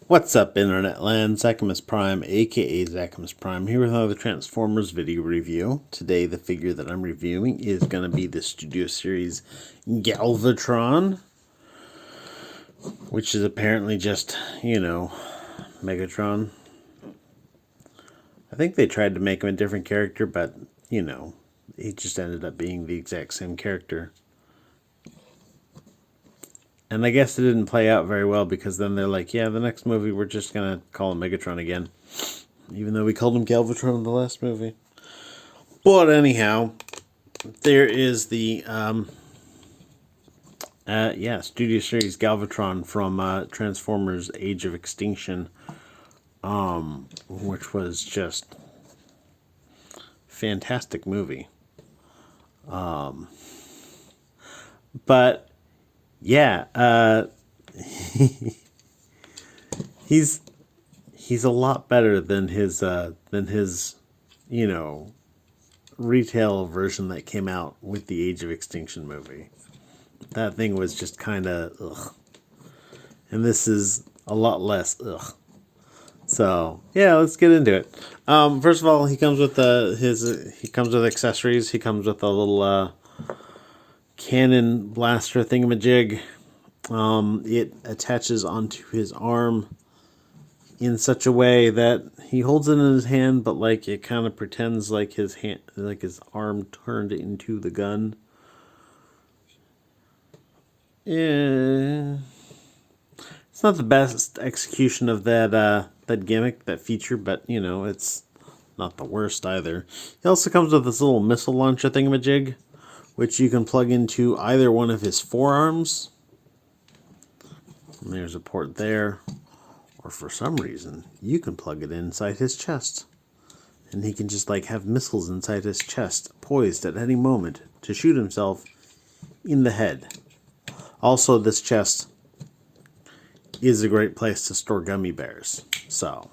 What's up, Internet Land? Zachamus Prime, aka Zachamus Prime, here with another Transformers video review. Today, the figure that I'm reviewing is going to be the Studio Series Galvatron, which is apparently just, Megatron. I think they tried to make him a different character, but, he just ended up being the exact same character. And I guess it didn't play out very well because then they're like, yeah, the next movie we're just going to call him Megatron again. Even though we called him Galvatron in the last movie. But anyhow, there is the, Studio Series Galvatron from Transformers Age of Extinction. Which was just fantastic movie. But yeah, he's a lot better than his retail version that came out with the Age of Extinction movie. That thing was just kind of ugh, and this is a lot less ugh. So yeah, let's get into it. First of all, he comes with he comes with accessories. He comes with a little cannon blaster thingamajig. It attaches onto his arm in such a way that he holds it in his hand, but like it kind of pretends like his hand, like his arm turned into the gun. Yeah, it's not the best execution of that gimmick, that feature, but it's not the worst either. He also comes with this little missile launcher thingamajig, which you can plug into either one of his forearms. And there's a port there. Or for some reason, you can plug it inside his chest. And he can just like have missiles inside his chest, poised at any moment to shoot himself in the head. Also, this chest is a great place to store gummy bears. So,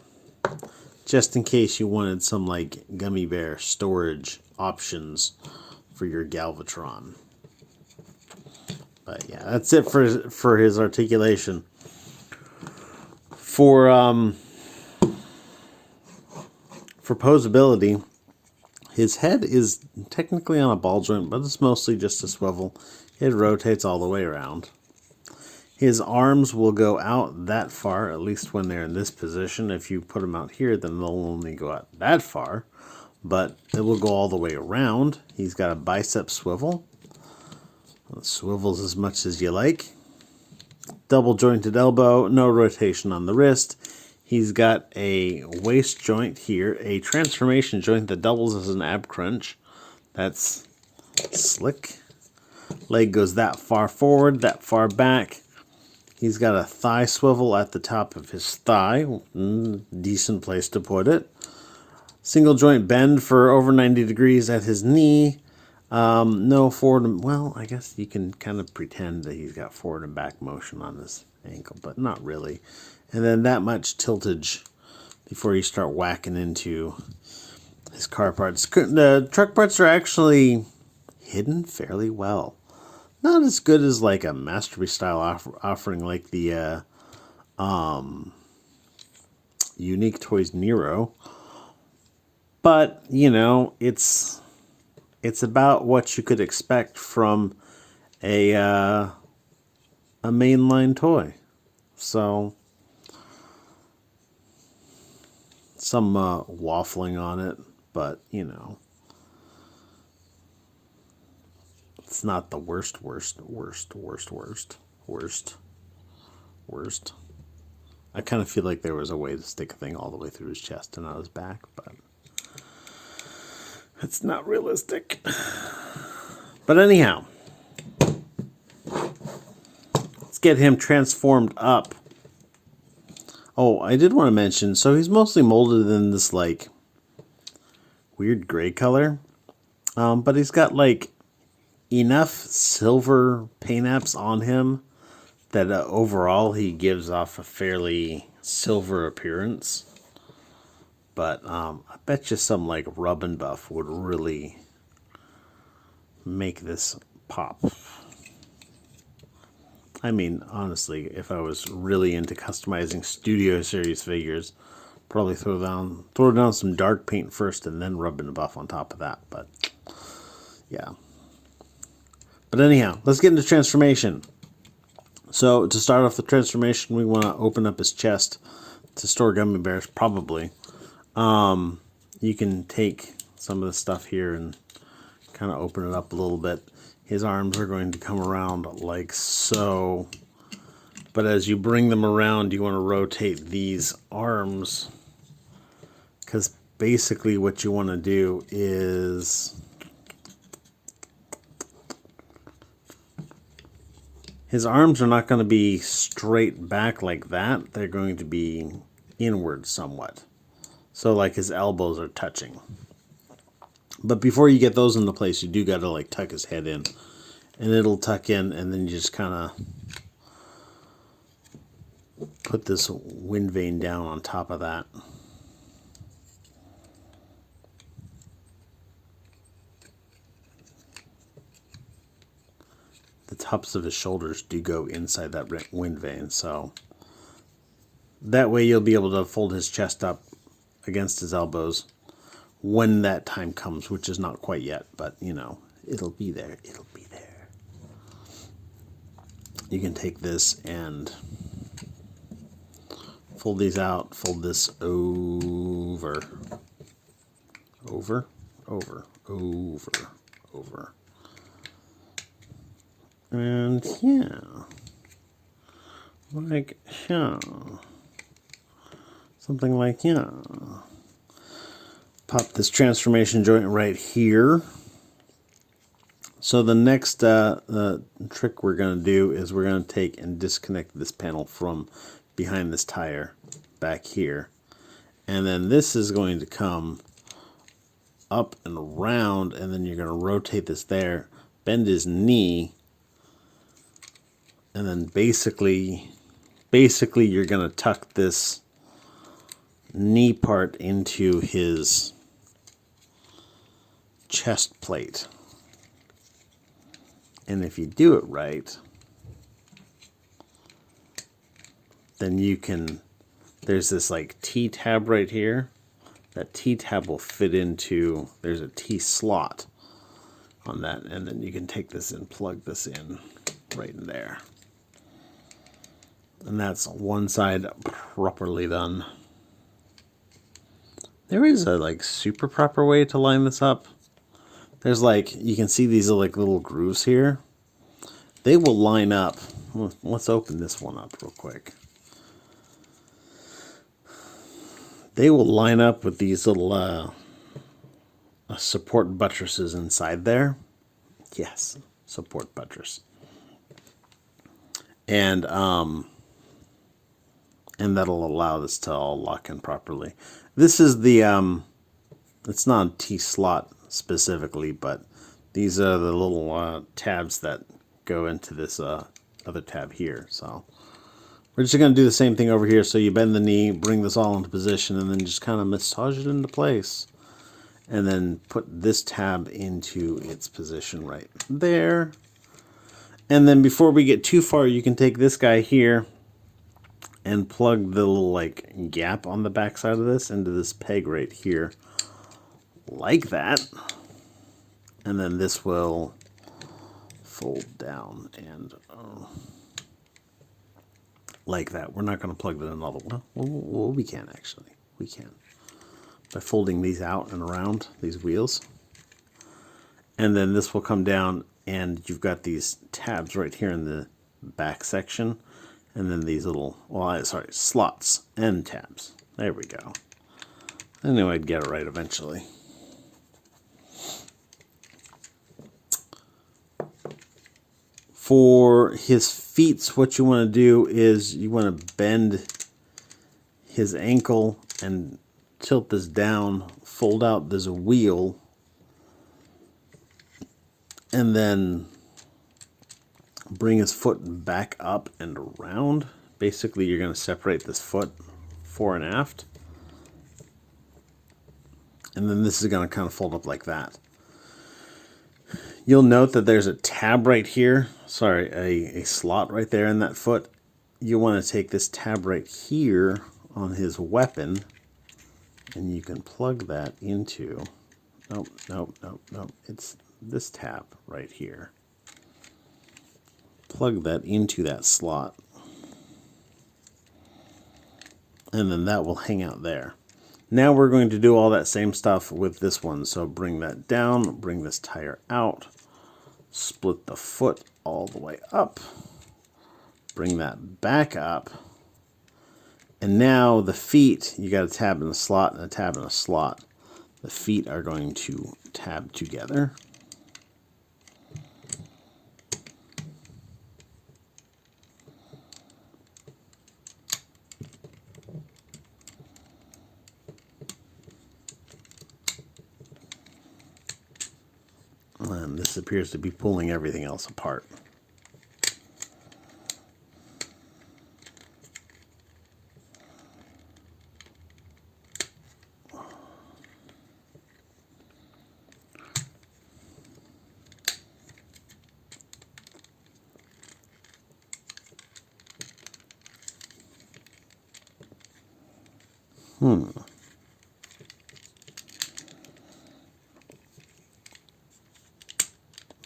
just in case you wanted some like gummy bear storage options for your Galvatron. But yeah, that's it for his articulation. For posability, his head is technically on a ball joint, but it's mostly just a swivel. It rotates all the way around. His arms will go out that far, at least when they're in this position. If you put them out here, then they'll only go out that far. But it will go all the way around. He's got a bicep swivel. It swivels as much as you like. Double jointed elbow, no rotation on the wrist. He's got a waist joint here, a transformation joint that doubles as an ab crunch. That's slick. Leg goes that far forward, that far back. He's got a thigh swivel at the top of his thigh. Decent place to put it. Single joint bend for over 90 degrees at his knee. No forward, well, I guess you can kind of pretend that he's got forward and back motion on this ankle, but not really. And then that much tiltage before you start whacking into his car parts. The truck parts are actually hidden fairly well. Not as good as like a Masterpiece style offering like the Unique Toys Nero. But, it's about what you could expect from a mainline toy. So, some waffling on it, but, it's not the worst. I kind of feel like there was a way to stick a thing all the way through his chest and not his back, but it's not realistic. But anyhow, let's get him transformed up. Oh, I did want to mention, so he's mostly molded in this like weird gray color, but he's got like enough silver paint apps on him that overall he gives off a fairly silver appearance. But I bet you some like rub and buff would really make this pop. I mean, honestly, if I was really into customizing Studio Series figures, probably throw down some dark paint first and then rub in a buff on top of that. But yeah. But anyhow, let's get into transformation. So to start off the transformation, we want to open up his chest to store gummy bears, probably. You can take some of the stuff here and kind of open it up a little bit. His arms are going to come around like so. But as you bring them around, you want to rotate these arms, because basically what you want to do is his arms are not going to be straight back like that. They're going to be inward somewhat. So like his elbows are touching. But before you get those into place, you do got to like tuck his head in. And it'll tuck in, and then you just kind of put this wind vane down on top of that. The tops of his shoulders do go inside that wind vane, so that way you'll be able to fold his chest up against his elbows when that time comes, which is not quite yet, but you know, it'll be there. It'll be there. You can take this and fold these out, fold this over, over, over, over, over. And yeah, like yeah, something like yeah. Pop this transformation joint right here. So the next trick we're going to do is we're going to take and disconnect this panel from behind this tire back here. And then this is going to come up and around, and then you're going to rotate this there, bend his knee, and then basically you're going to tuck this knee part into his chest plate. And if you do it right, then you can, there's this like T-tab right here. That T-tab will fit into, there's a T-slot on that, and then you can take this and plug this in right in there. And that's one side properly done. There is a like super proper way to line this up. There's like, you can see these are like little grooves here. They will line up. Let's open this one up real quick. They will line up with these little support buttresses inside there. Yes, support buttress. And that'll allow this to all lock in properly. This is the, it's not a T-slot specifically, but these are the little tabs that go into this other tab here. So we're just going to do the same thing over here. So you bend the knee, bring this all into position, and then just kind of massage it into place. And then put this tab into its position right there. And then before we get too far, you can take this guy here and plug the little like gap on the back side of this into this peg right here. Like that. And then this will fold down and like that. We're not going to plug that in all the way. Well, we can actually. We can. By folding these out and around, these wheels. And then this will come down, and you've got these tabs right here in the back section. And then these little, slots and tabs. There we go. I knew I'd get it right eventually. For his feet, what you want to do is you want to bend his ankle and tilt this down, fold out this wheel, and then bring his foot back up and around. Basically, you're going to separate this foot fore and aft. And then this is going to kind of fold up like that. You'll note that there's a tab right here. Sorry, a slot right there in that foot. You want to take this tab right here on his weapon, and you can plug that into... Nope, nope, nope, nope. It's this tab right here. Plug that into that slot. And then that will hang out there. Now we're going to do all that same stuff with this one. So bring that down, bring this tire out, split the foot all the way up, bring that back up, and now the feet, you got a tab in a slot and a tab in a slot. The feet are going to tab together. And this appears to be pulling everything else apart.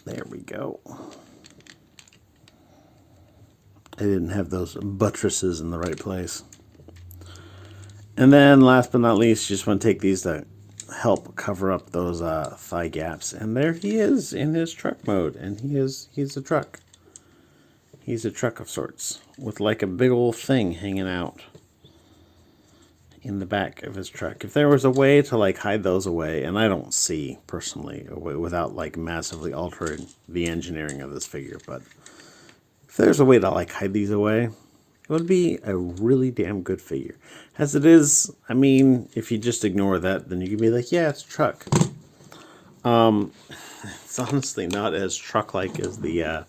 There we go. I didn't have those buttresses in the right place. And then last but not least, you just want to take these to help cover up those thigh gaps. And there he is in his truck mode. And he's a truck. He's a truck of sorts with like a big old thing hanging out in the back of his truck. If there was a way to like hide those away, and I don't see personally a way without like massively altering the engineering of this figure, but if there's a way to like hide these away, it would be a really damn good figure. As it is, I mean, if you just ignore that, then you can be like, yeah, it's a truck. It's honestly not as truck-like as the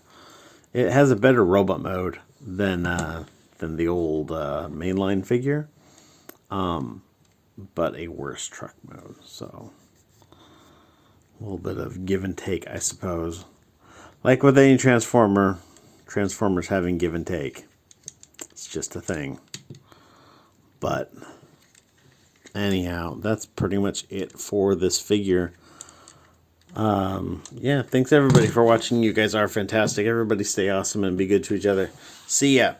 it has a better robot mode than the old mainline figure. But a worse truck mode. So a little bit of give and take, I suppose. Like with any Transformers having give and take. It's just a thing. But anyhow, that's pretty much it for this figure. Yeah, thanks everybody for watching. You guys are fantastic. Everybody stay awesome and be good to each other. See ya.